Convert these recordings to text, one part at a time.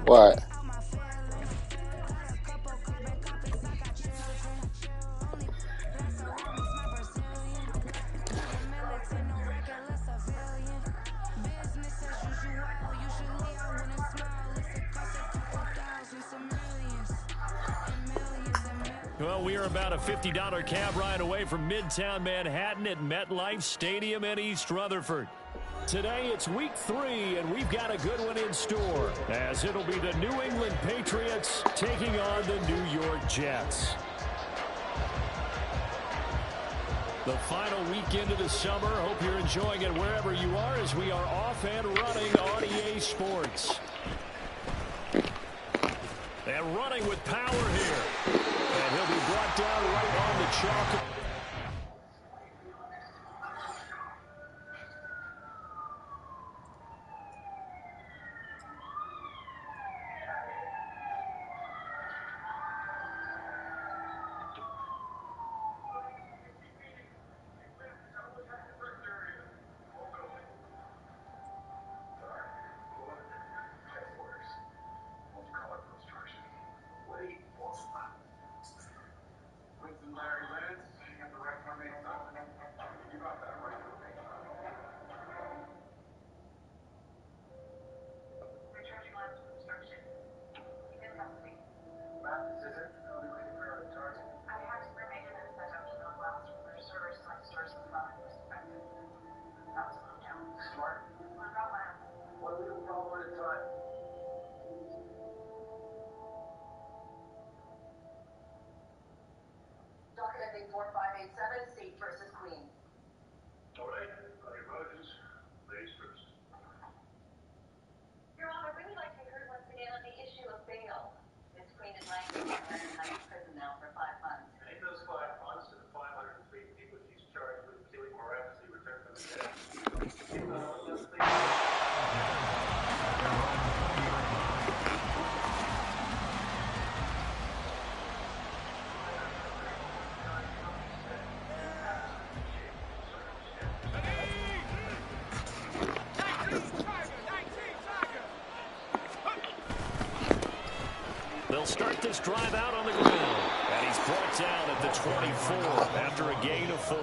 What? Well, we are about a $50 cab ride away from Midtown Manhattan at MetLife Stadium in East Rutherford. Today, it's week 3, and we've got a good one in store, as it'll be the New England Patriots taking on the New York Jets. The final weekend of the summer. Hope you're enjoying it wherever you are, as we are off and running on EA Sports. And running with power here. And he'll be brought down right on the chalk. They'll start this drive out on the ground. And he's brought down at the 24 after a gain of 4.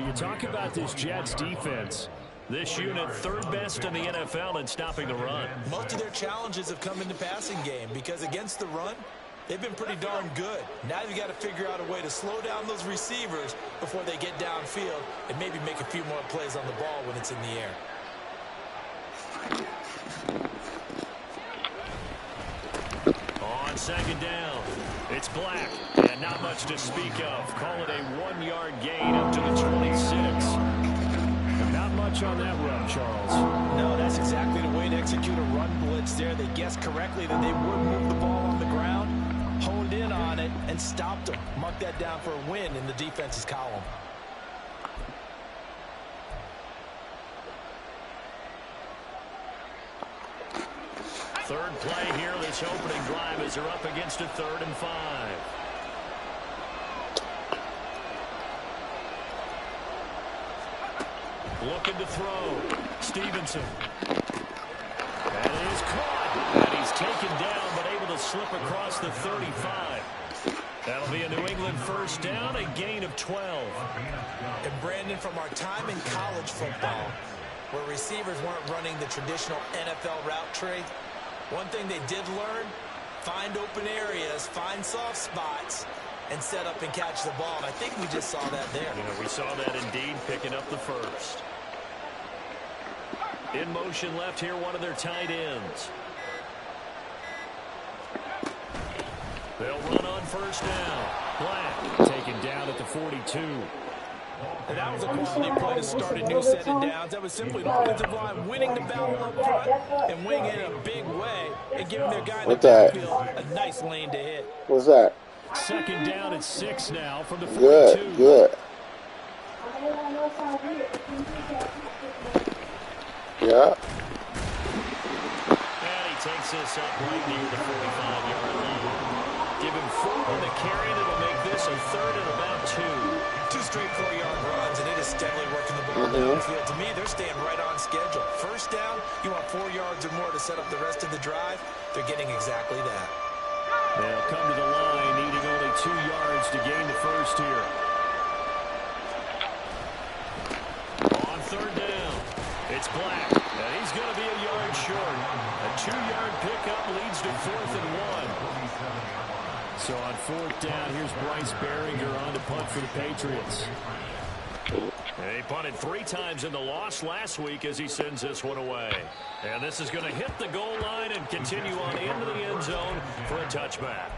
You talk about this Jets defense. This unit, 3rd best in the NFL in stopping the run. Most of their challenges have come in the passing game because against the run, they've been pretty darn good. Now you've got to figure out a way to slow down those receivers before they get downfield and maybe make a few more plays on the ball when it's in the air. On 2nd down, it's Black, and not much to speak of. Call it a 1-yard gain up to the 26. Not much on that run, Charles. No, that's exactly the way to execute a run blitz there. They guessed correctly that they would move the ball on the ground, honed in on it, and stopped them. Mark that down for a win in the defense's column. Third play here, this opening drive, as they're up against a 3rd and 5. Looking to throw. Stevenson. And it is caught. And he's taken down, but able to slip across the 35. That'll be a New England 1st down, a gain of 12. And Brandon, from our time in college football, where receivers weren't running the traditional NFL route tree, one thing they did learn, find open areas, find soft spots, and set up and catch the ball. And I think we just saw that there. Yeah, we saw that indeed, picking up the 1st. In motion left here, one of their tight ends. They'll run on 1st down. Black taken down at the 42. And that was a quality play to start a new set of downs. That was simply an offensive line winning the battle up front and winning it in a big way and giving their guy in the backfield a nice lane to hit. What's that? 2nd down at 6 now from the 42. Good, good. Yeah. And he takes this up right near the 45-yard line. Give him 4 on the carry, and it'll make this a 3rd and about 2. 2 straight 4-yard runs, and it is steadily working the ball down the field. To me, they're staying right on schedule. First down, you want 4 yards or more to set up the rest of the drive. They're getting exactly that. They'll come to the line, needing only 2 yards to gain the first here. On third down, it's Black, and he's going to be a yard short. A 2-yard pickup leads to 4th and 1. So on 4th down, here's Bryce Behringer on to punt for the Patriots. He punted 3 times in the loss last week as he sends this one away. And this is going to hit the goal line and continue on into the end zone for a touchback.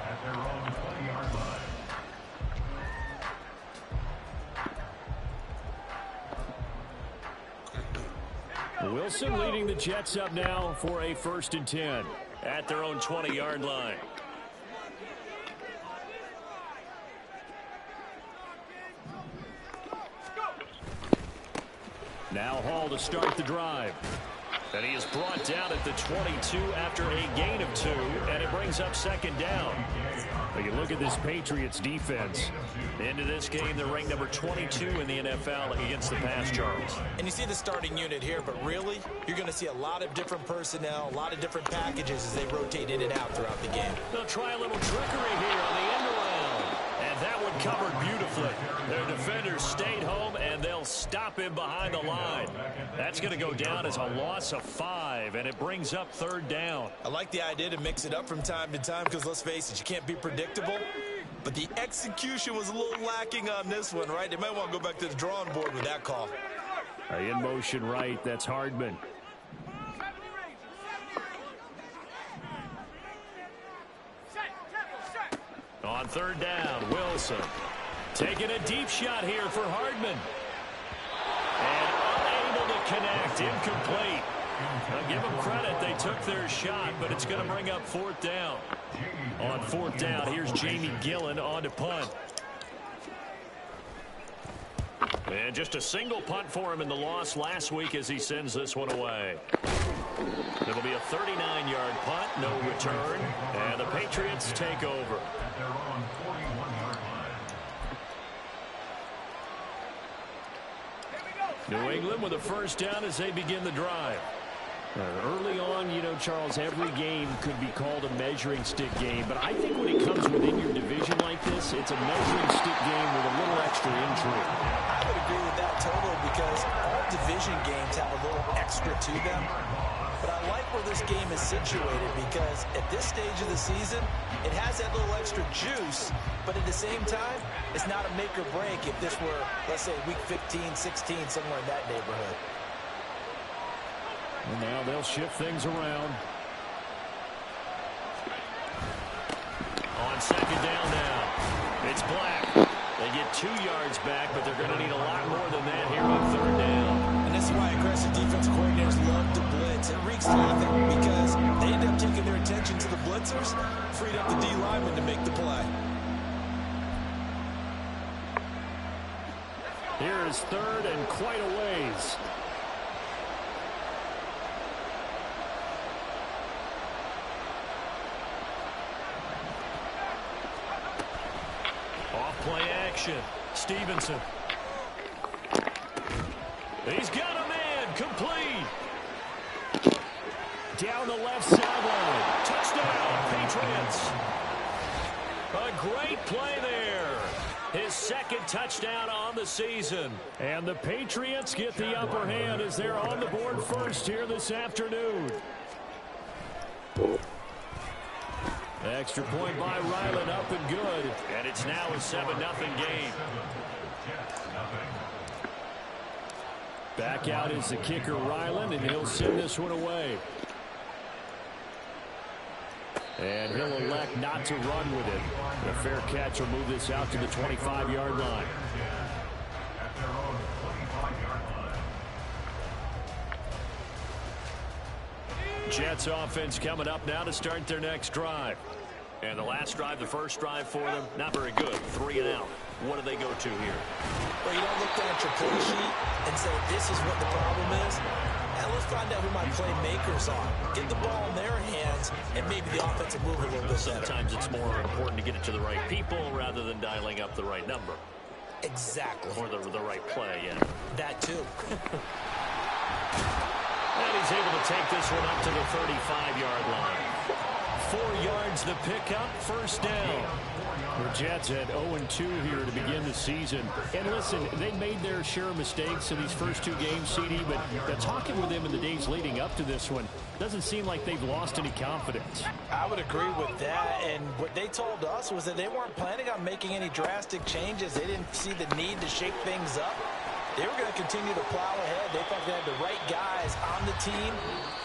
Wilson leading the Jets up now for a 1st and 10 at their own 20-yard line. Now Hall to start the drive. And he is brought down at the 22 after a gain of 2, and it brings up 2nd down. Now you look at this Patriots defense. Into this game, they're ranked number 22 in the NFL against the pass, Charles. And you see the starting unit here, but really, you're going to see a lot of different personnel, a lot of different packages as they rotate in and out throughout the game. They'll try a little trickery here on the end around. And that one covered beautifully. Their defenders stayed home, and they'll stop him behind the line. That's going to go down as a loss of 5, and it brings up 3rd down. I like the idea to mix it up from time to time because, let's face it, you can't be predictable. But the execution was a little lacking on this one, right? They might want to go back to the drawing board with that call. In motion right, that's Hardman. On 3rd down, Wilson taking a deep shot here for Hardman. And unable to connect, incomplete. I'll give them credit, they took their shot, but it's going to bring up 4th down. On 4th down, here's Jamie Gillen on to punt. And just a single punt for him in the loss last week as he sends this one away. It'll be a 39-yard punt, no return, and the Patriots take over. New England with a 1st down as they begin the drive. Early on, you know, Charles, every game could be called a measuring stick game, but I think when it comes within your division like this, it's a measuring stick game with a little extra intrigue. I would agree with that totally because all division games have a little extra to them. But I like where this game is situated because at this stage of the season, it has that little extra juice, but at the same time, it's not a make or break if this were, let's say, week 15, 16, somewhere in that neighborhood. And now they'll shift things around. On 2nd down now, it's Black. They get 2 yards back, but they're going to need a lot more than that here on 3rd down. And this is why aggressive defensive coordinators love to blitz. It wreaks havoc because they end up taking their attention to the blitzers, freed up the D lineman to make the play. Here is 3rd and quite a ways. Play action. Stevenson. He's got a man. Complete. Down the left sideline. Touchdown, Patriots. A great play there. His 2nd touchdown on the season. And the Patriots get the upper hand as they're on the board first here this afternoon. Extra point by Ryland, up and good. And it's now a 7-0 game. Back out is the kicker, Ryland, and he'll send this one away. And he'll elect not to run with it. A fair catch will move this out to the 25-yard line. Jets offense coming up now to start their next drive. And the last drive, the first drive for them, not very good. 3 and out. What do they go to here? Well, you don't look down at your play sheet and say, this is what the problem is. And let's find out who my playmakers are. Get the ball in their hands, and maybe the offense will move a little bit better. Sometimes it's more important to get it to the right people rather than dialing up the right number. Exactly. Or the right play, yeah. That too. And he's able to take this one up to the 35-yard line. 4 yards the pickup, first down. The Jets at 0-2 here to begin the season. And listen, they made their share of mistakes in these first 2 games, CD, but talking with them in the days leading up to this one, doesn't seem like they've lost any confidence. I would agree with that, and what they told us was that they weren't planning on making any drastic changes. They didn't see the need to shake things up. They were going to continue to plow ahead. They thought they had the right guys on the team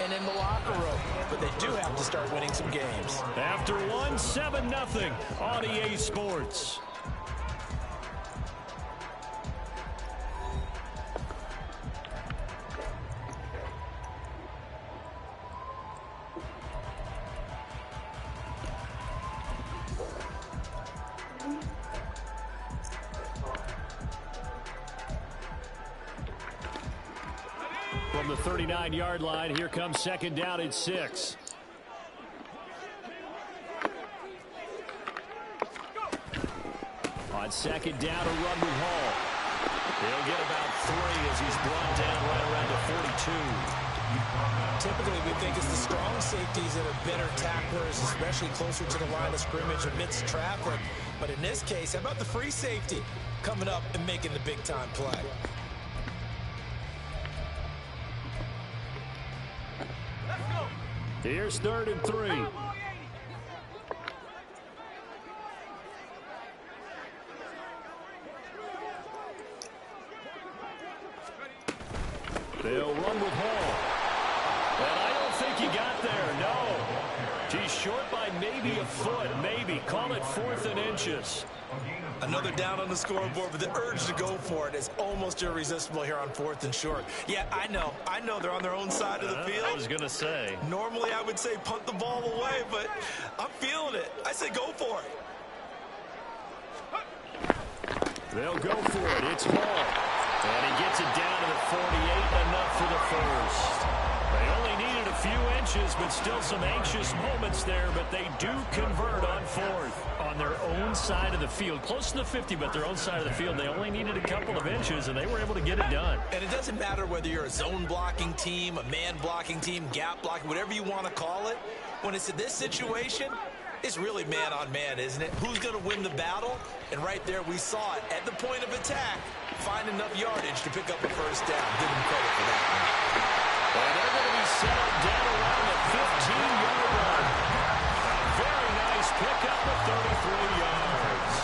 and in the locker room. But they do have to start winning some games. After 7-0 on EA Sports. From the 39-yard line, here comes second down at 6. On second down, a run with Hall. He'll get about 3 as he's brought down right around the 42. Typically, we think it's the strong safeties that are better tacklers, especially closer to the line of scrimmage amidst traffic. But in this case, how about the free safety coming up and making the big-time play? Here's 3rd and 3. They'll run with Hall. And I don't think he got there, no. He's short by maybe a foot, maybe. Call it 4th and inches. Another down on the scoreboard, but the urge to go for it is almost irresistible here on 4th and short. Yeah, I know they're on their own side of the field. I was going to say. Normally I would say punt the ball away, but I'm feeling it. I say go for it. They'll go for it. It's Hall. And he gets it down to the 48, enough for the first. They only needed a few inches, but still some anxious moments there, but they do convert on 4th on their own side of the field. Close to the 50, but their own side of the field. They only needed a couple of inches, and they were able to get it done. And it doesn't matter whether you're a zone blocking team, a man blocking team, gap blocking, whatever you want to call it. When it's in this situation, it's really man-on-man, isn't it? Who's going to win the battle? And right there, we saw it at the point of attack. Find enough yardage to pick up a first down. Give them credit for that one. And they're going to be settled down around the 15-yard line. A very nice pickup of 33 yards.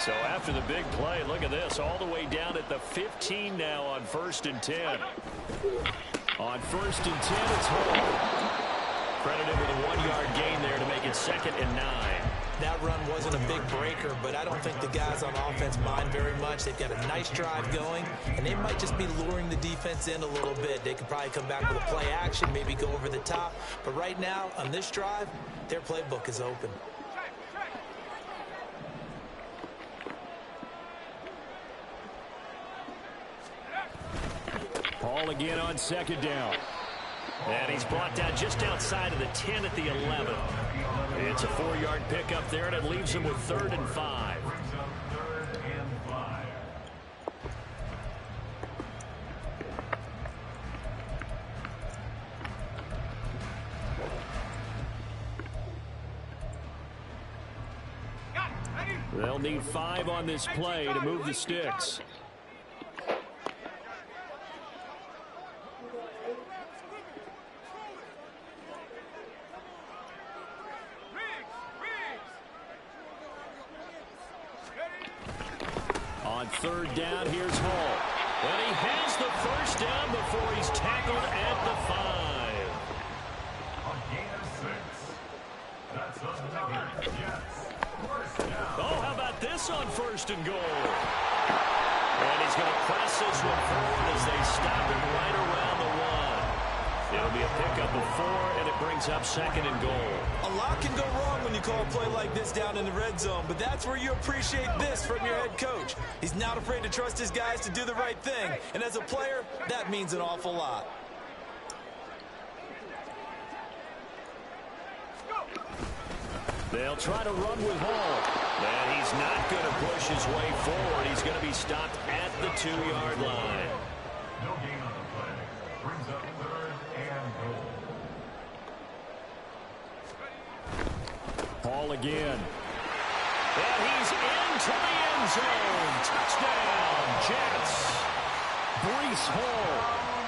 So after the big play, look at this, all the way down at the 15 now on 1st and 10. On 1st and 10, it's Hall. Credited with a 1-yard gain there to make it 2nd and 9. That run wasn't a big breaker, but I don't think the guys on offense mind very much. They've got a nice drive going, and they might just be luring the defense in a little bit. They could probably come back with a play action, maybe go over the top. But right now, on this drive, their playbook is open. Hall again on 2nd down. And he's brought down just outside of the 10 at the 11. It's a 4-yard pickup there, and it leaves him with 3rd and 5. They'll need 5 on this play to move the sticks. On 3rd down, here's Hall. And he has the first down before he's tackled at the 5. A gain of 6. That's another Jets. First down. Oh, how about this on 1st and goal? And he's going to press this one forward as they stop him right around the 1. It'll be a pickup of 4, and it brings up 2nd and goal. A lot can go wrong when you call a play like this down in the red zone, but that's where you appreciate this from your head coach. He's not afraid to trust his guys to do the right thing, and as a player, that means an awful lot. They'll try to run with Hall. And he's not going to push his way forward. He's going to be stopped at the 2-yard line. No gain on the play. Brings up 3rd and goal. Hall again. And he's into the end zone. Touchdown, Jets. Breece Hall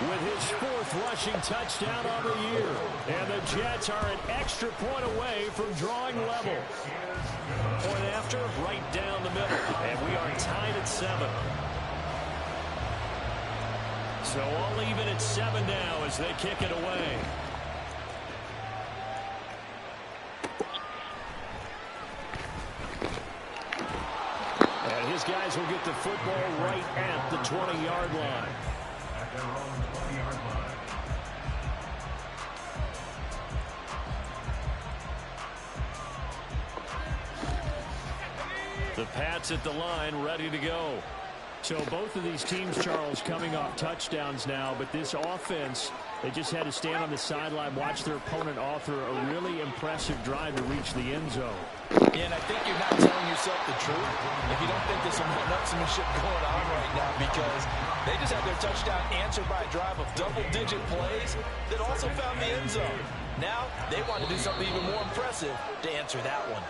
with his 4th rushing touchdown on the year. And the Jets are an extra point away from drawing level. Point after, right down the middle. And we are tied at 7. So all even at 7 now as they kick it away. And his guys will get the football right at the 20-yard line. At their own 20-yard line. The Pats at the line, ready to go. So both of these teams, Charles, coming off touchdowns now, but this offense, they just had to stand on the sideline, watch their opponent author a really impressive drive to reach the end zone. Yeah, and I think you're not telling yourself the truth if you don't think there's some one-upsmanship going on right now, because they just had their touchdown answered by a drive of double-digit plays that also found the end zone. Now they want to do something even more impressive to answer that one.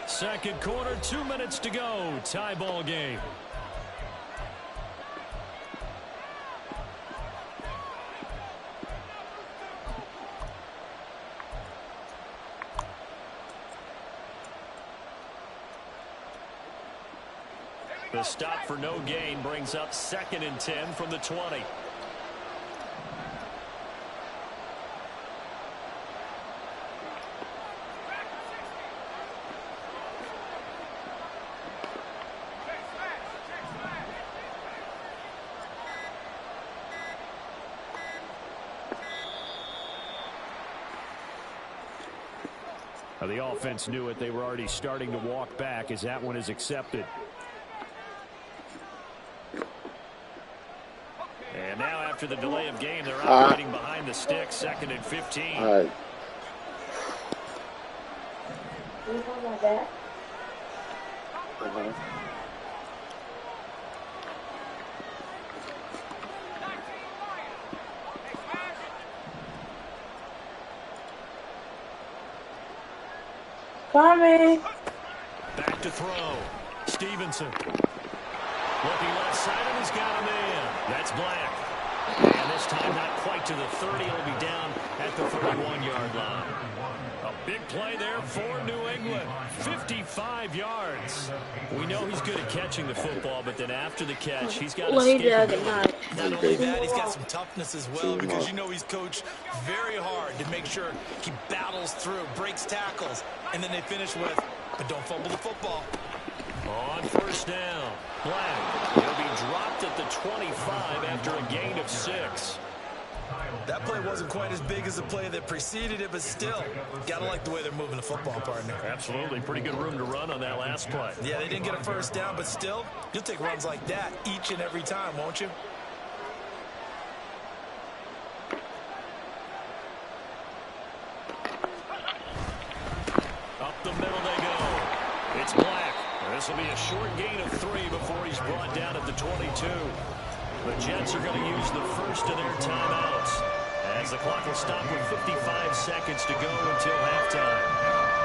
Second quarter, 2 minutes to go. Tie ball game. The stop for no gain brings up 2nd and 10 from the 20. The offense knew it. They were already starting to walk back as that one is accepted. And now after the delay of game, they're operating behind the sticks, 2nd and 15. All right. Coming. Back to throw. Stevenson. Looking left side, and he's got a man. That's Black. And this time not quite to the 30. He'll be down at the 31-yard line. A big play there for New England. 55 yards. We know he's good at catching the football, but then after the catch, he's got a Not only that, he's got some toughness as well, because you know he's coached very hard to make sure he battles through, breaks tackles, and then they finish with, but don't fumble the football. On first down, Black. He'll be dropped at the 25 after a gain of 6. That play wasn't quite as big as the play that preceded it, but still, gotta like the way they're moving the football, partner. Absolutely. Pretty good room to run on that last play. Yeah, they didn't get a first down, but still, you'll take runs like that each and every time, won't you? Up the middle they go. It's Black. This will be a short gain of 3 before he's brought down at the 22. The Jets are going to use the first of their timeouts, as the clock will stop with 55 seconds to go until halftime.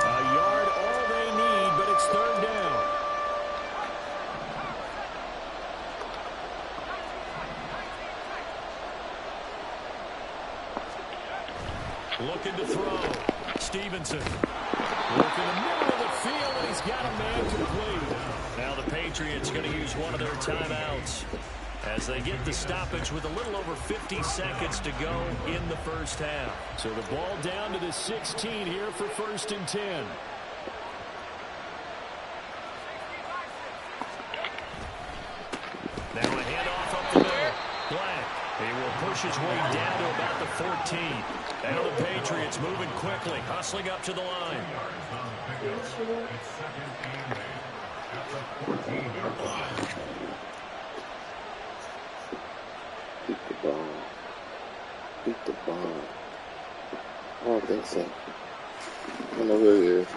A yard all they need, but it's 3rd down. Looking to throw. Stevenson. Look in the middle of the field, and he's got a man complete. Now the Patriots going to use one of their timeouts as they get the stoppage with a little over 50 seconds to go in the first half. So the ball down to the 16 here for 1st and 10. Now a handoff up the middle. Black. He will push his way down to about the 14. Now the Patriots moving quickly, hustling up to the line. Beat the ball. I don't think so. I don't know who it is.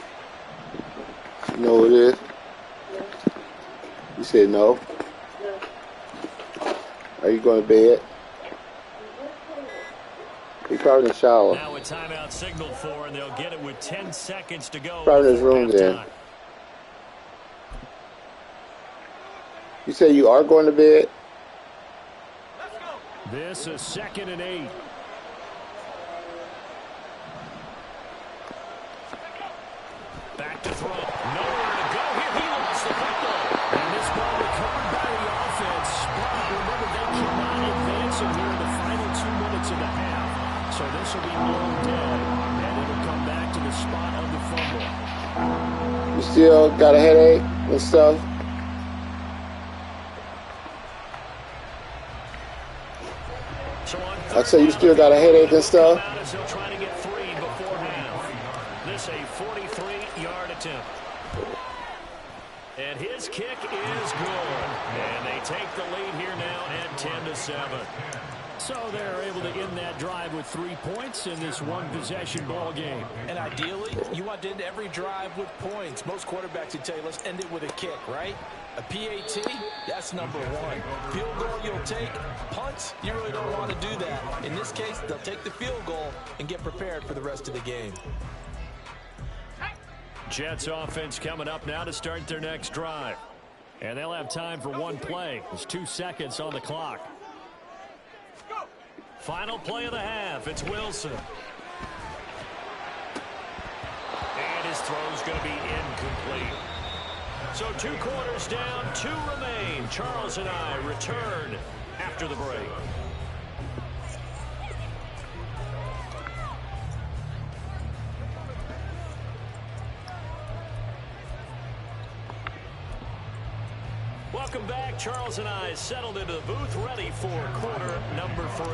know it is? You said no. Are you going to bed? He probably in the shower. Now a timeout signaled for, and they'll get it with 10 seconds to go. Probably in his room then. You say you are going to bed? This is 2nd and 8. Back to throw. Nowhere to go here. He lost the football. And this ball recovered by the offense. But remember, they cannot advance it here in the final 2 minutes of the half. So this will be long dead. And it'll come back to the spot of the fumble. You still got a headache and stuff? I say you still got a headache and stuff? They'll try to get 3 before half. This a 43-yard attempt. And his kick is good. And they take the lead here now at 10-7. So they're able to end that drive with 3 points in this one-possession ball game. And ideally, you want to end every drive with points. Most quarterbacks would tell you, let's end it with a kick, right? A PAT, that's number 1. Field goal you'll take. Punts, you really don't want to do that. In this case, they'll take the field goal and get prepared for the rest of the game. Jets offense coming up now to start their next drive. And they'll have time for 1 play. There's 2 seconds on the clock. Final play of the half. It's Wilson. And his throw's going to be incomplete. So 2 quarters down, 2 remain. Charles and I return after the break. Welcome back. Charles and I settled into the booth, ready for quarter number 3.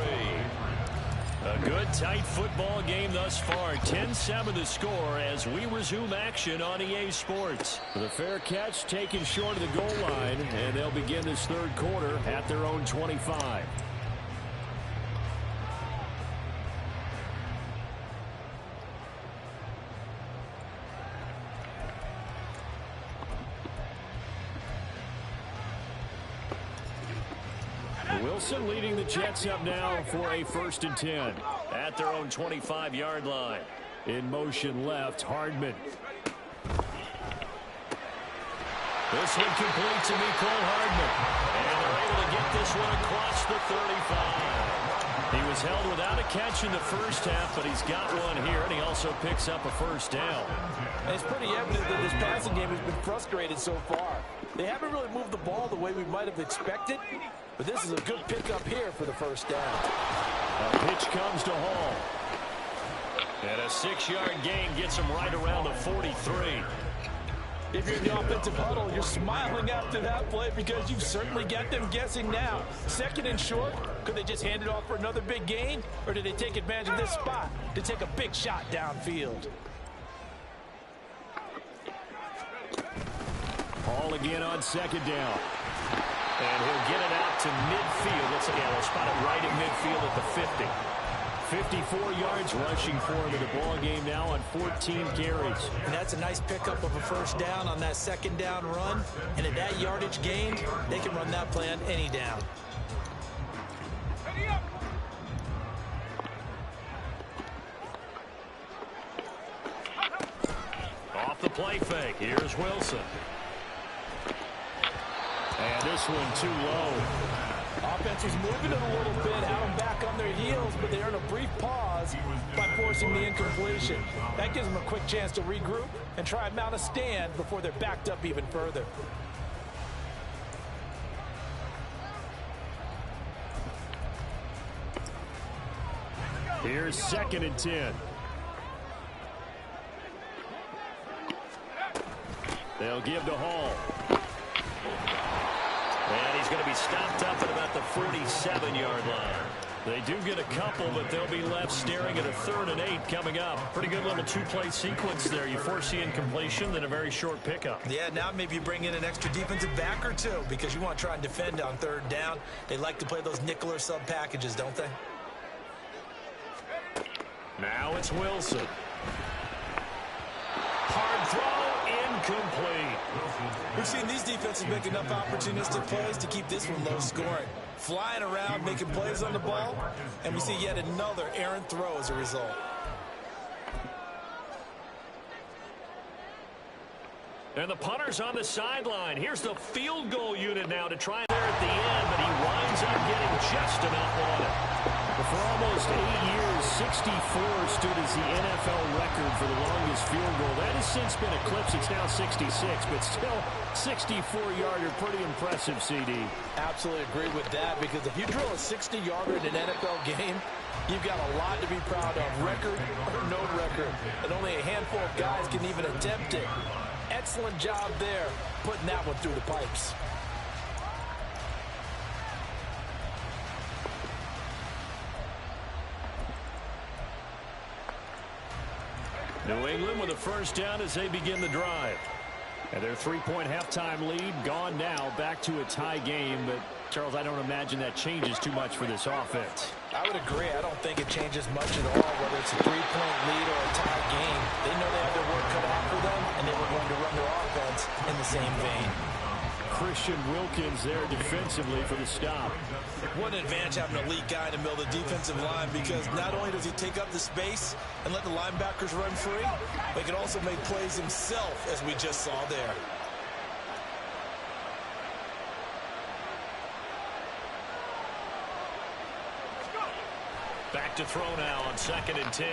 A good, tight football game thus far. 10-7 the score as we resume action on EA Sports. The fair catch taken short of the goal line, and they'll begin this 3rd quarter at their own 25. Wilson leading the Jets up now for a 1st and 10 at their own 25-yard line. In motion left, Hardman. This one complete to Mecole Hardman. And they're able to get this one across the 35. He was held without a catch in the first half, but he's got one here, and he also picks up a 1st down. And it's pretty evident that this passing game has been frustrated so far. They haven't really moved the ball the way we might have expected, but this is a good pickup here for the 1st down. A pitch comes to Hall. And a 6-yard gain gets him right around the 43. If you're in the offensive huddle, you're smiling after that play because you've certainly got them guessing now. 2nd and short, could they just hand it off for another big gain? Or did they take advantage of this spot to take a big shot downfield? Hall again on 2nd down. And he'll get it out to midfield. Let's see, they'll spot it right at midfield at the 50. 54 yards rushing for him in the ball game now on 14 carries. And that's a nice pickup of a 1st down on that 2nd down run. And at that yardage gained, they can run that play on any down. Off the play fake. Here's Wilson. And this one too low. Offense was moving it a little bit, had them back on their heels, but they earned a brief pause by forcing the incompletion. That gives them a quick chance to regroup and try and mount a stand before they're backed up even further. Here's 2nd and 10. They'll give to Hall. And he's going to be stopped up at about the 47-yard line. They do get a couple, but they'll be left staring at a 3rd and 8 coming up. Pretty good little 2-play sequence there. You force the incompletion, then a very short pickup. Yeah, now maybe you bring in an extra defensive back or 2 because you want to try and defend on 3rd down. They like to play those nickel or sub packages, don't they? Now it's Wilson. Hard throw, incomplete. we've seen these defenses make enough opportunistic plays to keep this one low scoring. Flying around, making plays on the ball, and we see yet another errant throw as a result. And the punter's on the sideline. Here's the field goal unit now to try there at the end, but he winds up getting just enough on it. But for almost 8 years, 64 stood as the NFL record for the longest field goal. That has since been eclipsed. It's now 66, but still 64-yarder. Pretty impressive, CD. Absolutely agree with that, because if you drill a 60-yarder in an NFL game, you've got a lot to be proud of, record or no record. And only a handful of guys can even attempt it. Excellent job there, putting that one through the pipes. New England with a first down as they begin the drive. And their 3-point halftime lead gone now, back to a tie game. But, Charles, I don't imagine that changes too much for this offense. I would agree. I don't think it changes much at all, whether it's a 3-point lead or a tie game. They know they have their work cut out for them, and they were going to run their offense in the same vein. Christian Wilkins there defensively for the stop. What an advantage having an elite guy in the middle of the defensive line, because not only does he take up the space and let the linebackers run free, but he can also make plays himself, as we just saw there. Back to throw now on 2nd and 10.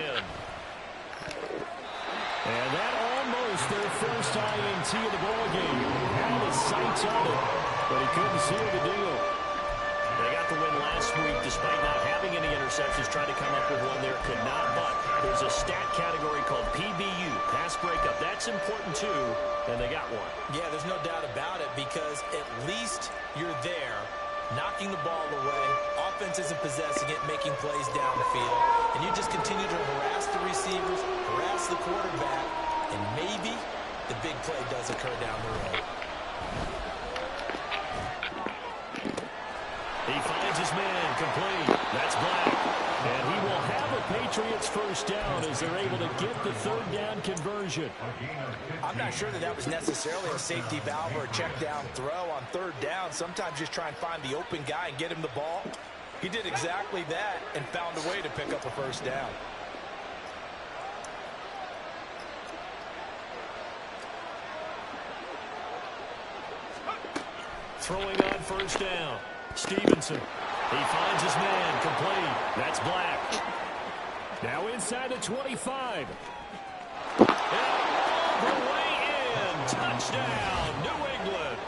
And that almost their first INT of the ball game. Had his sights on it, but he couldn't seal the deal. They got the win last week despite not having any interceptions. Tried to come up with one there, could not. But there's a stat category called PBU, pass breakup. That's important too, and they got one. Yeah, there's no doubt about it, because at least you're there, knocking the ball away. Offense isn't possessing it, making plays down the field. And you just continue to harass the receivers, harass the quarterback, and maybe the big play does occur down the road. He finds his man, complete. That's Black. And he will have a Patriots first down as they're able to get the 3rd down conversion. I'm not sure that that was necessarily a safety valve or a check down throw on 3rd down. Sometimes just try and find the open guy and get him the ball. He did exactly that and found a way to pick up a first down. Throwing on first down. Stevenson. He finds his man, complete. That's Black. Now inside the 25. And all the way in. Touchdown, New England.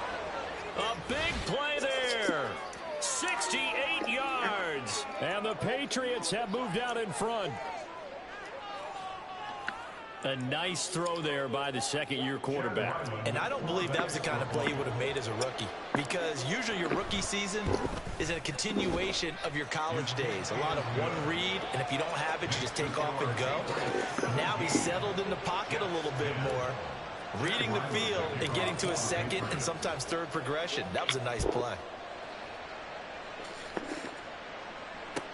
A big play there. 68 yards. And the Patriots have moved out in front. A nice throw there by the 2nd-year quarterback. And I don't believe that was the kind of play he would have made as a rookie, because usually your rookie season is a continuation of your college days. A lot of one read, and if you don't have it, you just take off and go. Now he's settled in the pocket a little bit more, reading the field and getting to a 2nd and sometimes 3rd progression. That was a nice play.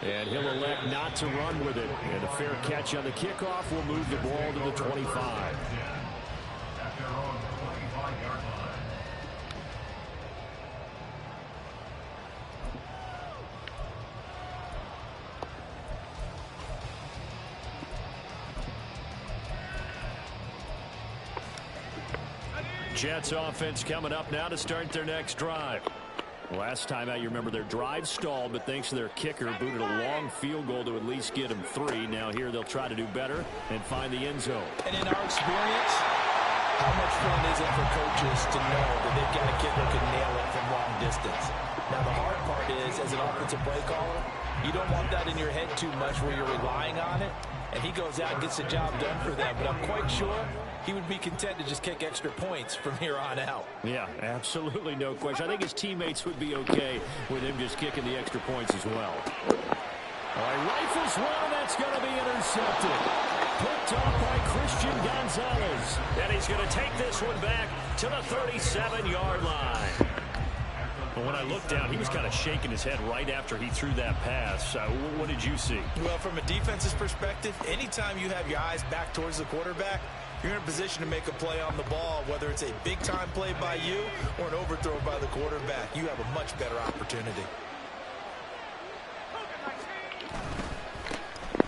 And he'll elect not to run with it. And a fair catch on the kickoff will move the ball to the 25. Jets offense coming up now to start their next drive. Last time out, you remember their drive stalled, but thanks to their kicker, booted a long field goal to at least get them 3. Now here they'll try to do better and find the end zone. And in our experience, how much fun is it for coaches to know that they've got a kicker who can nail it from long distance? Now the hard part is, as an offensive play caller, you don't want that in your head too much where you're relying on it, and he goes out and gets the job done for them. But I'm quite sure he would be content to just kick extra points from here on out. Yeah, absolutely no question. I think his teammates would be okay with him just kicking the extra points as well. All right, rifles one, and that's going to be intercepted. Picked off by Christian Gonzalez. And he's going to take this one back to the 37-yard line. But when I looked down, he was kind of shaking his head right after he threw that pass. What did you see? Well, from a defense's perspective, anytime you have your eyes back towards the quarterback, You're in a position to make a play on the ball, whether it's a big-time play by you or an overthrow by the quarterback. You have a much better opportunity.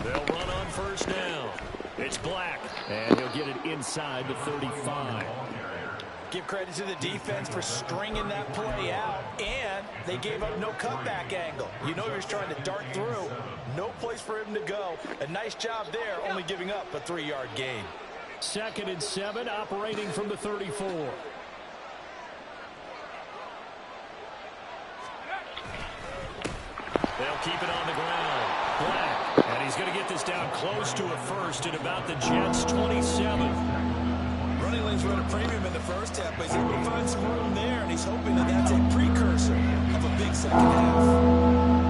They'll run on first down. It's Black, and he'll get it inside the 35. Give credit to the defense for stringing that play out, and they gave up no cutback angle. You know he was trying to dart through. No place for him to go. A nice job there, only giving up a 3-yard gain. 2nd and 7, operating from the 34. They'll keep it on the ground. Black, and he's going to get this down close to a first at about the Jets' 27. Running lanes run a premium in the first half, but he's able to find some room there, and he's hoping that that's a precursor of a big second half.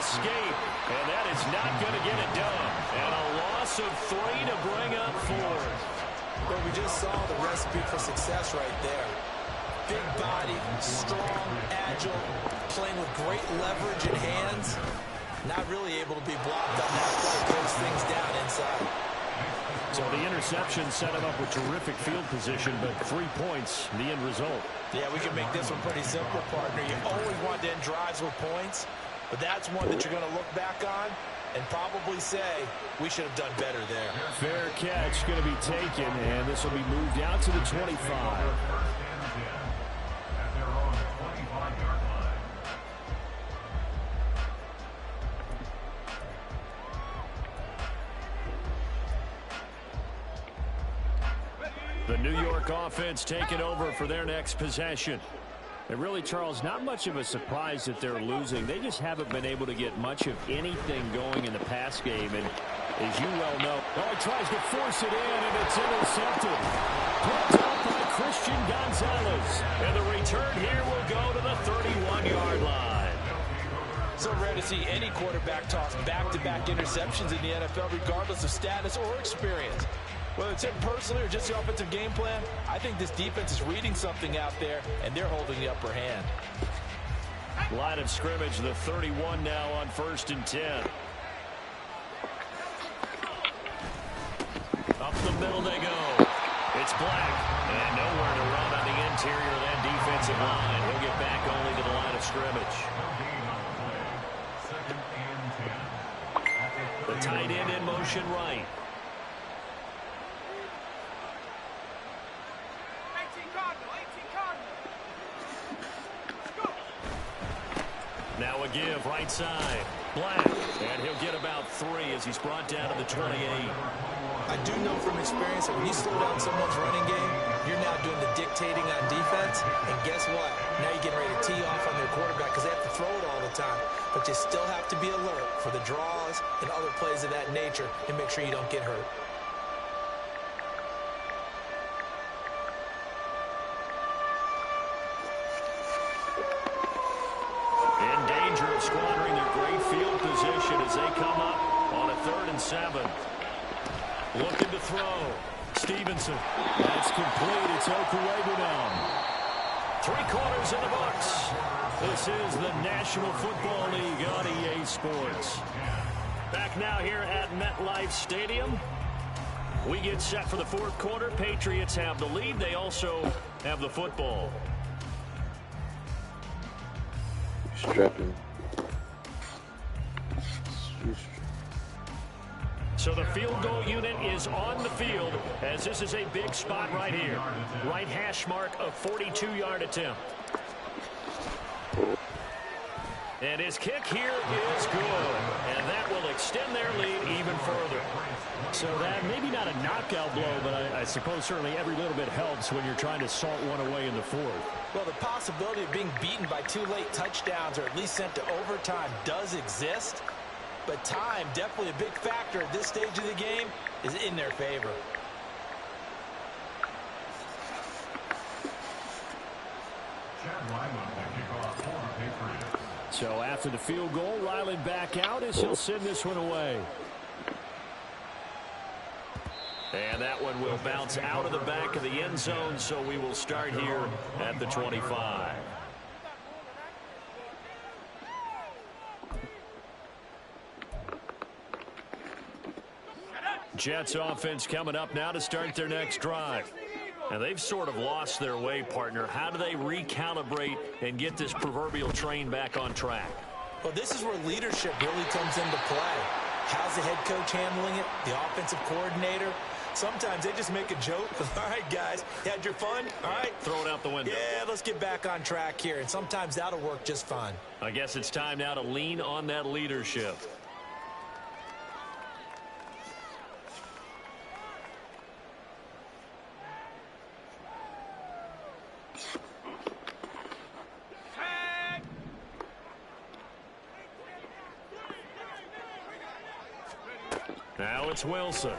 Escape, and that is not going to get it done. And a loss of 3 to bring up 4. Well, we just saw the recipe for success right there. Big body, strong, agile, playing with great leverage in hands. Not really able to be blocked on that play, close things down inside. So the interception set him up with terrific field position, but 3 points, the end result. Yeah, we can make this one pretty simple, partner. You always want to end drives with points. But that's one that you're going to look back on and probably say, we should have done better there. Fair catch going to be taken, and this will be moved out to the 25. The New York offense taking over for their next possession. And really, Charles, not much of a surprise that they're losing. They just haven't been able to get much of anything going in the pass game. And as you well know, he tries to force it in, and it's intercepted. Picked up by Christian Gonzalez. And the return here will go to the 31-yard line. So rare to see any quarterback toss back-to-back interceptions in the NFL, regardless of status or experience. Whether it's him personally or just the offensive game plan, I think this defense is reading something out there, and they're holding the upper hand. Line of scrimmage, the 31 now on 1st and 10. Up the middle they go. It's Black, and nowhere to run on the interior of that defensive line. He'll get back only to the line of scrimmage. The tight end in motion right. Now a give, right side. Black, and he'll get about 3 as he's brought down to the 28. I do know from experience that when you slow down someone's running game, you're now doing the dictating on defense. And guess what? Now you're getting ready to tee off on their quarterback because they have to throw it all the time. But you still have to be alert for the draws and other plays of that nature and make sure you don't get hurt. Squandering their great field position as they come up on a 3rd and 7. Looking to throw. Stevenson. That's complete. It's Okuebu now. 3 quarters in the books. This is the National Football League on EA Sports. Back now here at MetLife Stadium. We get set for the 4th quarter. Patriots have the lead. They also have the football. Strapping. So the field goal unit is on the field as this is a big spot right here. Right hash mark of 42-yard attempt. And his kick here is good. And that will extend their lead even further. So that maybe not a knockout blow, but I suppose certainly every little bit helps when you're trying to salt one away in the 4th. Well, the possibility of being beaten by 2 late touchdowns or at least sent to overtime does exist. But time, definitely a big factor at this stage of the game, is in their favor. So after the field goal, Ryland back out as he'll send this one away. And that one will bounce out of the back of the end zone, so we will start here at the 25. Jets offense coming up now to start their next drive. And they've sort of lost their way, partner. How do they recalibrate and get this proverbial train back on track? Well, this is where leadership really comes into play. How's the head coach handling it? The offensive coordinator? Sometimes they just make a joke. All right, guys, you had your fun? All right. Throw it out the window. Yeah, let's get back on track here. And sometimes that'll work just fine. I guess it's time now to lean on that leadership. Now it's Wilson.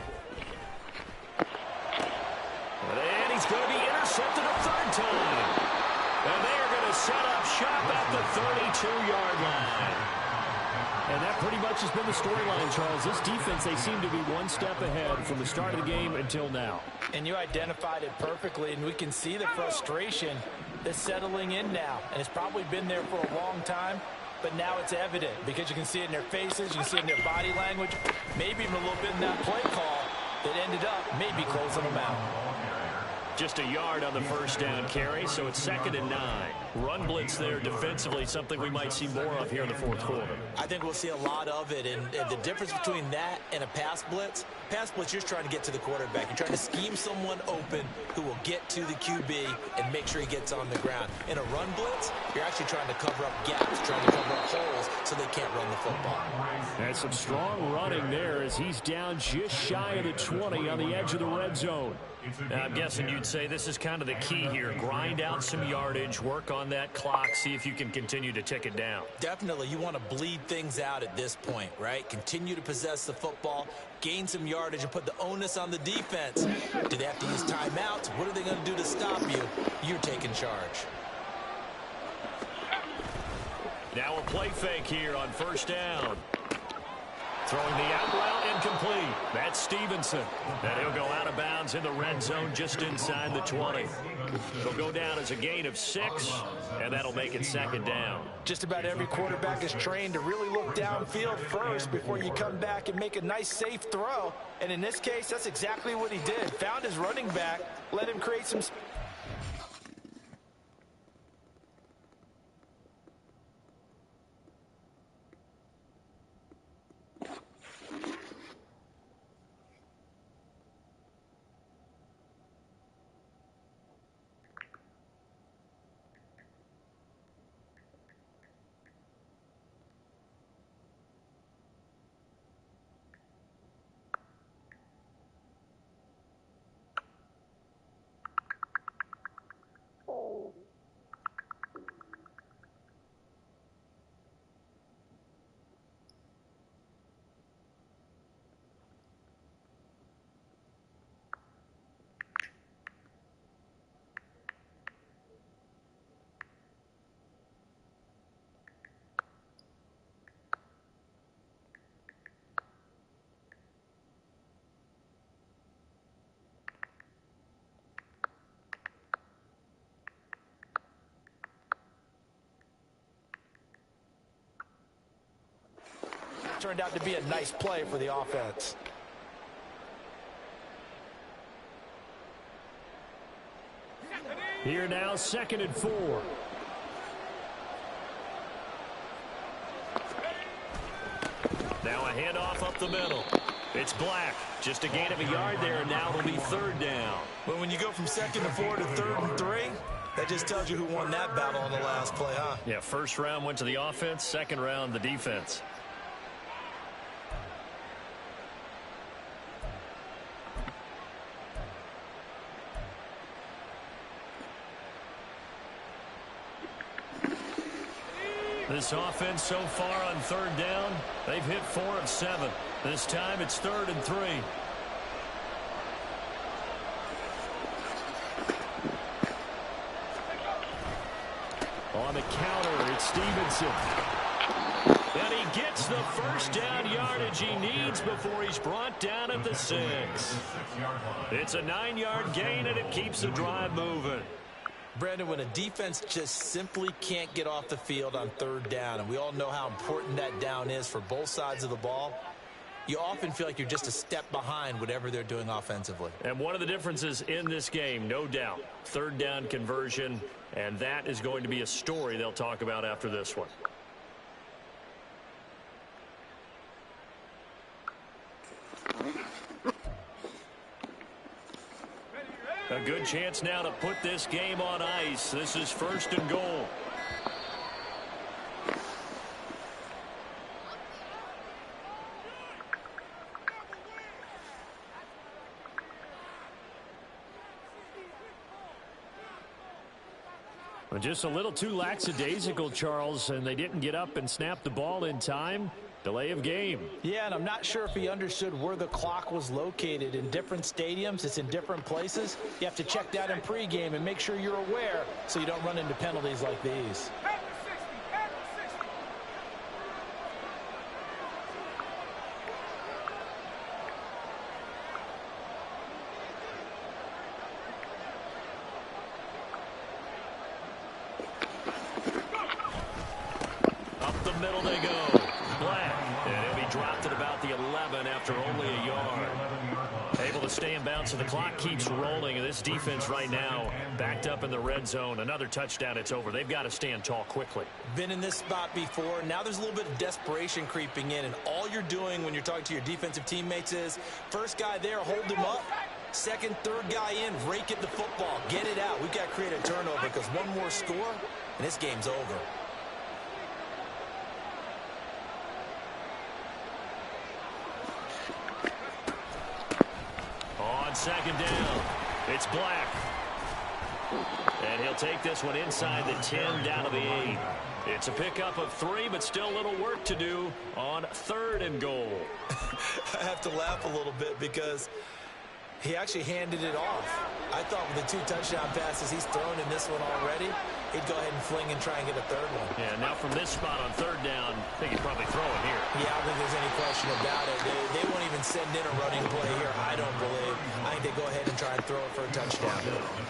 And he's going to be intercepted a third time. And they are going to set up shop at the 32-yard line. And that pretty much has been the storyline, Charles. This defense, they seem to be one step ahead from the start of the game until now. And you identified it perfectly, and we can see the frustration that's settling in now. And it's probably been there for a long time. But now it's evident because you can see it in their faces, you can see it in their body language, maybe even a little bit in that play call that ended up maybe closing them out. Just a yard on the first down carry, so it's 2nd and 9. Run blitz there defensively, something we might see more of here in the fourth quarter. I think we'll see a lot of it, and the difference between that and a pass blitz, you're just trying to get to the quarterback. You're trying to scheme someone open who will get to the QB and make sure he gets on the ground. In a run blitz, you're actually trying to cover up gaps, trying to cover up holes so they can't run the football. That's some strong running there as he's down just shy of the 20 on the edge of the red zone. Now, I'm guessing you'd say this is kind of the key here. Grind out some yardage, work on that clock, see if you can continue to tick it down. Definitely. You want to bleed things out at this point, right? Continue to possess the football, gain some yardage, and put the onus on the defense. Do they have to use timeouts? What are they going to do to stop you? You're taking charge. Now a play fake here on first down. Throwing the out route incomplete. That's Stevenson. And he'll go out of bounds in the red zone just inside the 20. He'll go down as a gain of 6, and that'll make it 2nd down. Just about every quarterback is trained to really look downfield first before you come back and make a nice, safe throw. And in this case, that's exactly what he did. Found his running back, let him create some space. Turned out to be a nice play for the offense. Here now, 2nd and 4. Now a handoff up the middle. It's Black. Just a gain of a yard there, and now it'll be 3rd down. But when you go from 2nd to 4 to 3rd and 3, that just tells you who won that battle on the last play, huh? Yeah, first round went to the offense, second round the defense. This offense so far on 3rd down, they've hit 4 of 7. This time it's 3rd and 3. On the counter, it's Stevenson. And he gets the first down yardage he needs before he's brought down at the 6. It's a 9-yard gain, and it keeps the drive moving. Brandon, when a defense just simply can't get off the field on 3rd down, and we all know how important that down is for both sides of the ball, you often feel like you're just a step behind whatever they're doing offensively. And one of the differences in this game, no doubt, third down conversion, and that is going to be a story they'll talk about after this one. A good chance now to put this game on ice. This is 1st and goal. Just a little too lackadaisical, Charles, and they didn't get up and snap the ball in time. Delay of game. Yeah, and I'm not sure if he understood where the clock was located. In different stadiums, it's in different places. You have to check that in pregame and make sure you're aware so you don't run into penalties like these. Middle they go. Black. And he'll be dropped at about the 11 after only a yard. Able to stay in bounds, so the clock keeps rolling. And this defense right now backed up in the red zone. Another touchdown, it's over. They've got to stand tall quickly. Been in this spot before. Now there's a little bit of desperation creeping in. And all you're doing when you're talking to your defensive teammates is, first guy there, hold him up. Second, third guy in, rake at the football. Get it out. We've got to create a turnover because one more score, and this game's over. Second down. It's Black. And he'll take this one inside the 10 down to the 8. It's a pickup of 3, but still a little work to do on 3rd and goal. I have to laugh a little bit because he actually handed it off. I thought with the 2 touchdown passes he's thrown in this one already, he'd go ahead and fling and try and get a 3rd one. Yeah, now from this spot on 3rd down, I think he'd probably throw it here. Yeah, I don't think there's any question about it. They won't even send in a running play here, I don't believe. I think they go ahead and try and throw it for a touchdown.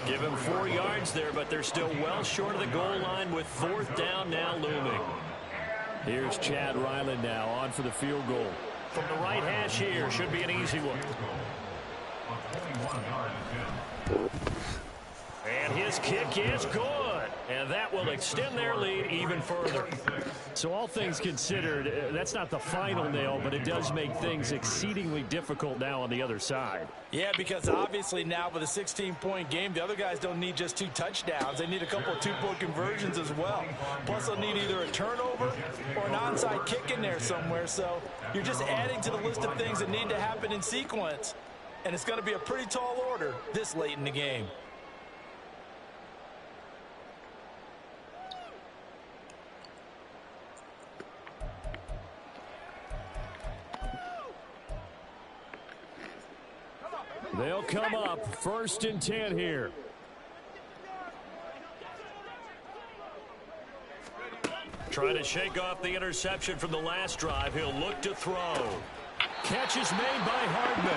Give him 4 yards there, but they're still well short of the goal line with 4th down now looming. Here's Chad Ryland now on for the field goal. From the right hash here, should be an easy one. And his kick is good. And that will extend their lead even further. So all things considered, that's not the final nail, but it does make things exceedingly difficult now on the other side. Yeah, because obviously now with a 16-point game, the other guys don't need just 2 touchdowns. They need a couple of 2-point conversions as well. Plus they'll need either a turnover or an onside kick in there somewhere. So you're just adding to the list of things that need to happen in sequence. And it's going to be a pretty tall order this late in the game. They'll come up 1st and 10 here. Trying to shake off the interception from the last drive. He'll look to throw. Catch is made by Hardman.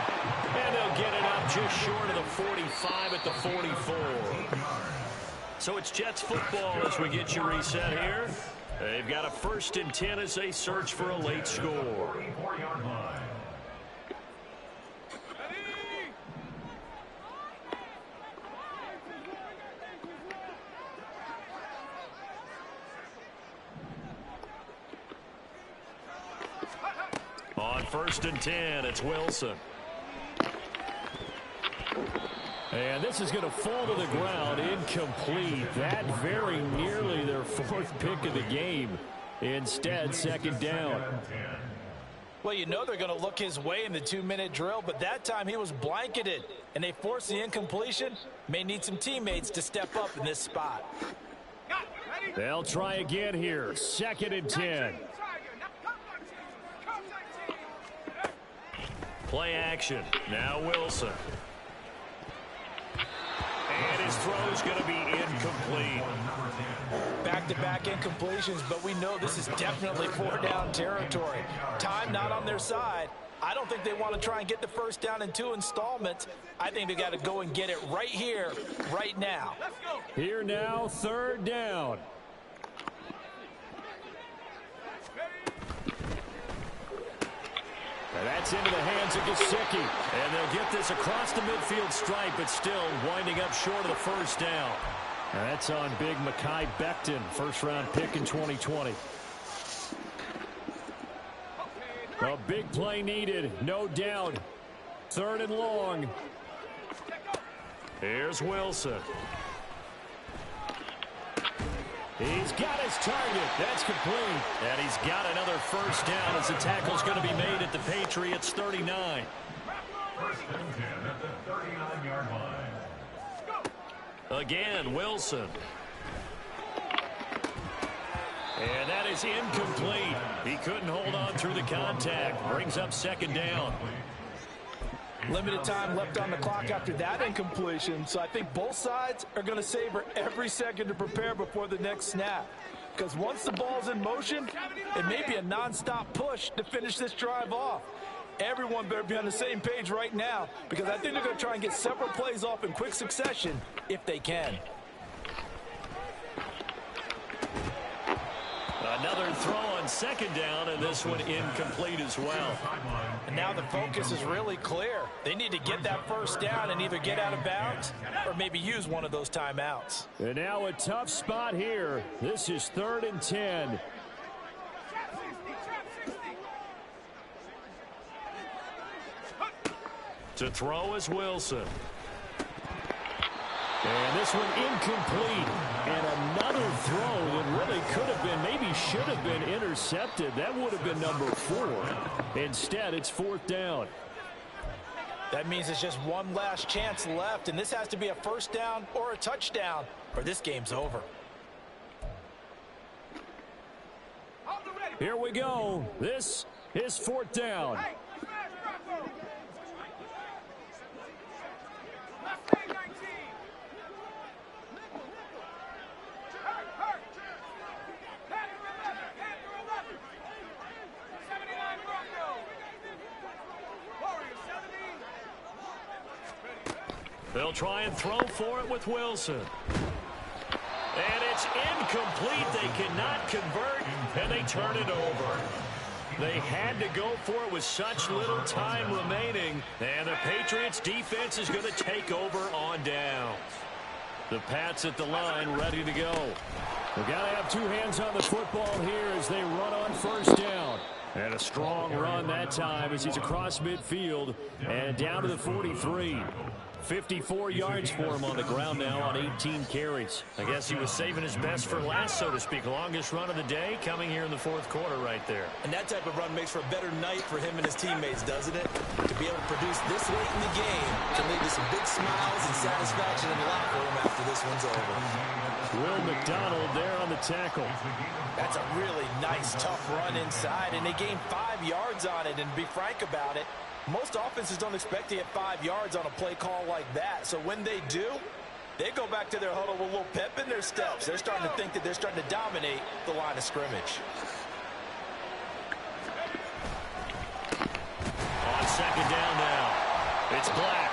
And they'll get it up just short of the 45 at the 44. So it's Jets football as we get you reset here. They've got a 1st and 10 as they search for a late score. On 1st and 10, it's Wilson. And this is going to fall to the ground, incomplete. That very nearly their 4th pick of the game. Instead, 2nd down. Well, you know they're going to look his way in the 2-minute drill, but that time he was blanketed, and they forced the incompletion. May need some teammates to step up in this spot. They'll try again here. 2nd and 10. Play action. Now Wilson. And his throw is going to be incomplete. Back-to-back incompletions, but we know this is definitely 4-down territory. Time not on their side. I don't think they want to try and get the 1st down in 2 installments. I think they got to go and get it right here, right now. Here now, 3rd down. And that's into the hands of Gesicki. And they'll get this across the midfield stripe, but still winding up short of the first down. And that's on big Mekhi Becton, first-round pick in 2020. A big play needed, no doubt. 3rd and long. Here's Wilson. He's got his target. That's complete. And he's got another first down as the tackle's going to be made at the Patriots' 39. First and 10 at the 39-yard line. Again, Wilson. And that is incomplete. He couldn't hold on through the contact. Brings up 2nd down. Limited time left on the clock after that incompletion, so I think both sides are going to savor every second to prepare before the next snap. Because once the ball's in motion, it may be a non-stop push to finish this drive off. Everyone better be on the same page right now, because I think they're going to try and get several plays off in quick succession if they can. Another throw on 2nd down, and this one incomplete as well. And now the focus is really clear. They need to get that first down and either get out of bounds or maybe use one of those timeouts. And now a tough spot here. This is 3rd and 10. To throw is Wilson. And this one incomplete. And another throw that really could have been, maybe should have been intercepted. That would have been number 4. Instead, it's 4th down. That means it's just one last chance left, and this has to be a first down or a touchdown, or this game's over. Here we go. This is 4th down. They'll try and throw for it with Wilson. And it's incomplete. They cannot convert, and they turn it over. They had to go for it with such little time remaining, and the Patriots defense is going to take over on down. The Pats at the line ready to go. They've got to have 2 hands on the football here as they run on first down. And a strong run that time as he's across midfield and down to the 43. 54 yards for him on the ground now on 18 carries. I guess he was saving his best for last, so to speak. Longest run of the day coming here in the 4th quarter right there. And that type of run makes for a better night for him and his teammates, doesn't it? To be able to produce this late in the game can lead to some big smiles and satisfaction in the locker room after this one's over. Will McDonald there on the tackle. That's a really nice, tough run inside, and they gained 5 yards on it. And to be frank about it, most offenses don't expect to get 5 yards on a play call like that. So when they do, they go back to their huddle with a little pep in their steps. They're starting to think that they're starting to dominate the line of scrimmage. On 2nd down now, it's Black.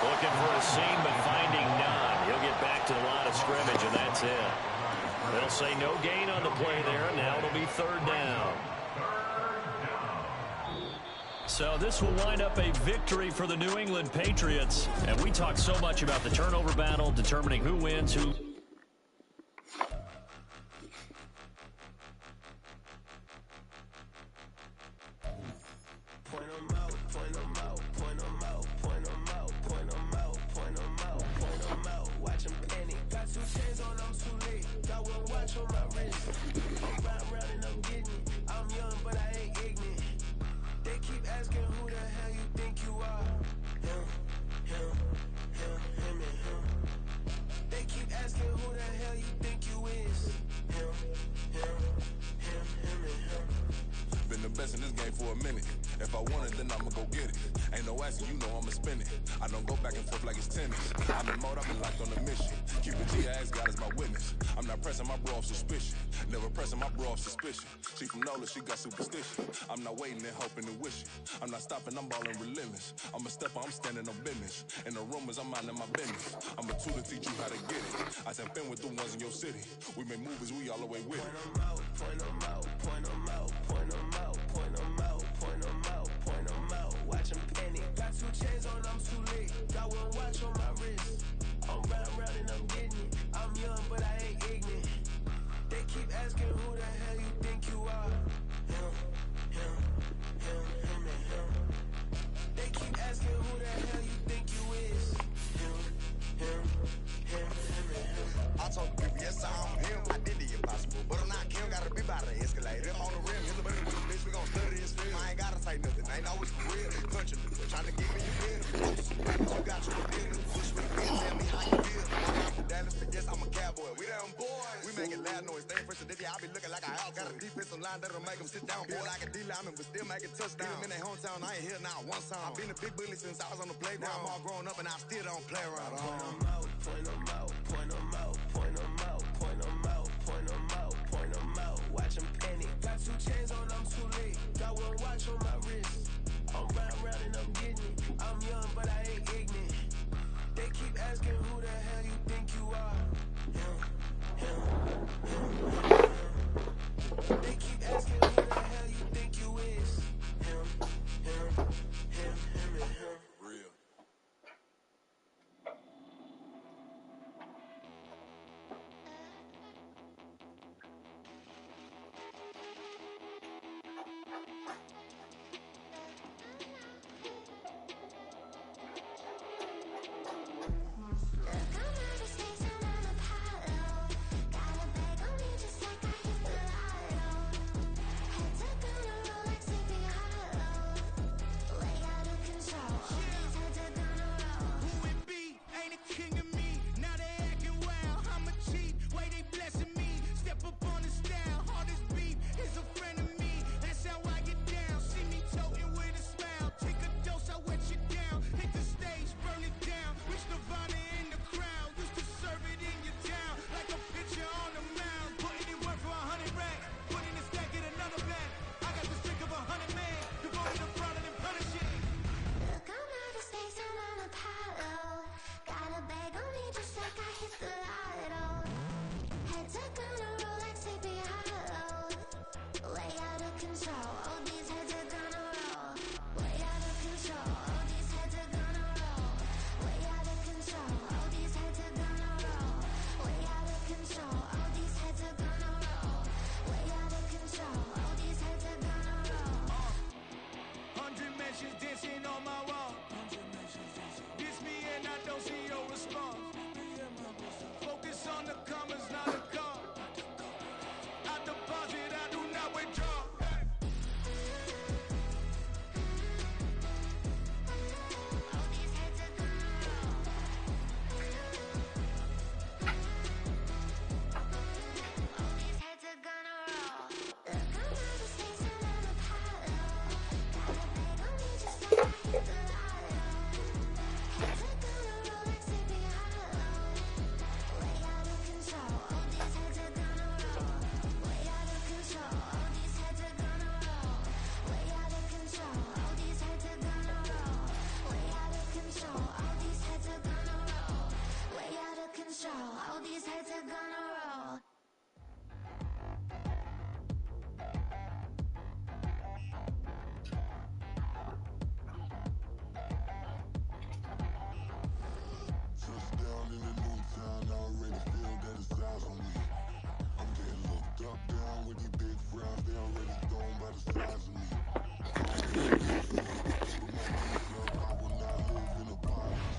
Looking for a seam, but finding none. He'll get back to the line of scrimmage, and that's it. They'll say no gain on the play there. Now it'll be 3rd down. So this will wind up a victory for the New England Patriots. And we talk so much about the turnover battle, determining who wins, who... Best in this game for a minute. If I want it, then I'ma go get it. Ain't no asking, you know I'ma spin it. I don't go back and forth like it's tennis. I'm in mode, I've been locked on a mission. Keep it G, I ask God as my witness. I'm not pressing my bro off suspicion. Never pressing my bro off suspicion. She from Nola, she got superstition. I'm not waiting and hoping and wishing. I'm not stopping, I'm balling relentless. I'm a stepper, I'm standing on business. In the rumors, I'm minding my business. I'm a tool to teach you how to get it. I tap in with the ones in your city. We make movies, we all the way with it. Point them out, point them out, point them out, point them out, point them out, point them Ain't always for real. Touching, trying to give me your bill. You got your deal. Push me in, tell me how you feel. I'm from Dallas, but yes, I'm a cowboy. We them boys. We making loud noise. Stay fresh today. I be looking like a house. Got a defensive line that'll make them sit down. Feel like a D-lineman, but still make it touchdown. Them in their hometown, I ain't here now one time. I've been a big bully since I was on the playground. I'm all grown up and I still don't play around. Point them out, point them out, point them out, point them out, point them out, point them out, point them out. Watch them panic. Got 2 chains on, I'm too late. Got 1 watch on my wrist. I'm round and I'm getting it. I'm young, but I ain't ignorant. They keep asking who the hell you think you are. They keep asking who the hell you think you is. Him, and him. Real. Dancing on my wall. Diss me and I don't see your response. Focus on the commas, not the call. I deposit, I do not withdraw. All these heads are gonna roll. Touchdown in a new town, I already feel that it's eyes on me. I'm getting looked up, down with these big frowns, they already thrown by the size of me. I will not live in apology.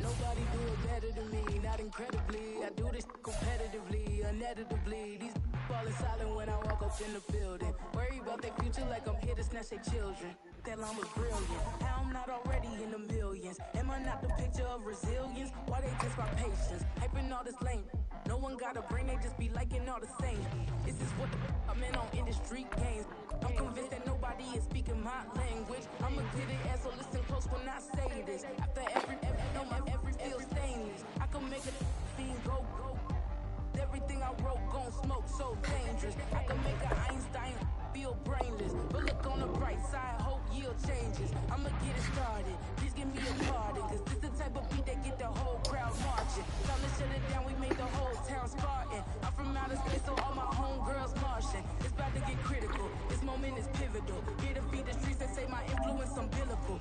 Nobody do it better than me, not incredibly. I do this competitively, uneditably. These falling silent when I walk up in the building. Worry about their future like I'm here to snatch their children. That line was brilliant. How I'm not already in the millions. Am I not the picture of resilience? Why they test my patience? Hyping all this lame. No one got a brain, they just be liking all the same. This is what I'm in on industry games. I'm convinced that nobody is speaking my language. I'ma get it, so listen close when I say this. After every feel stainless. I can make a scene go. Everything I wrote gon' smoke so dangerous. I can make an Einstein feel brainless. But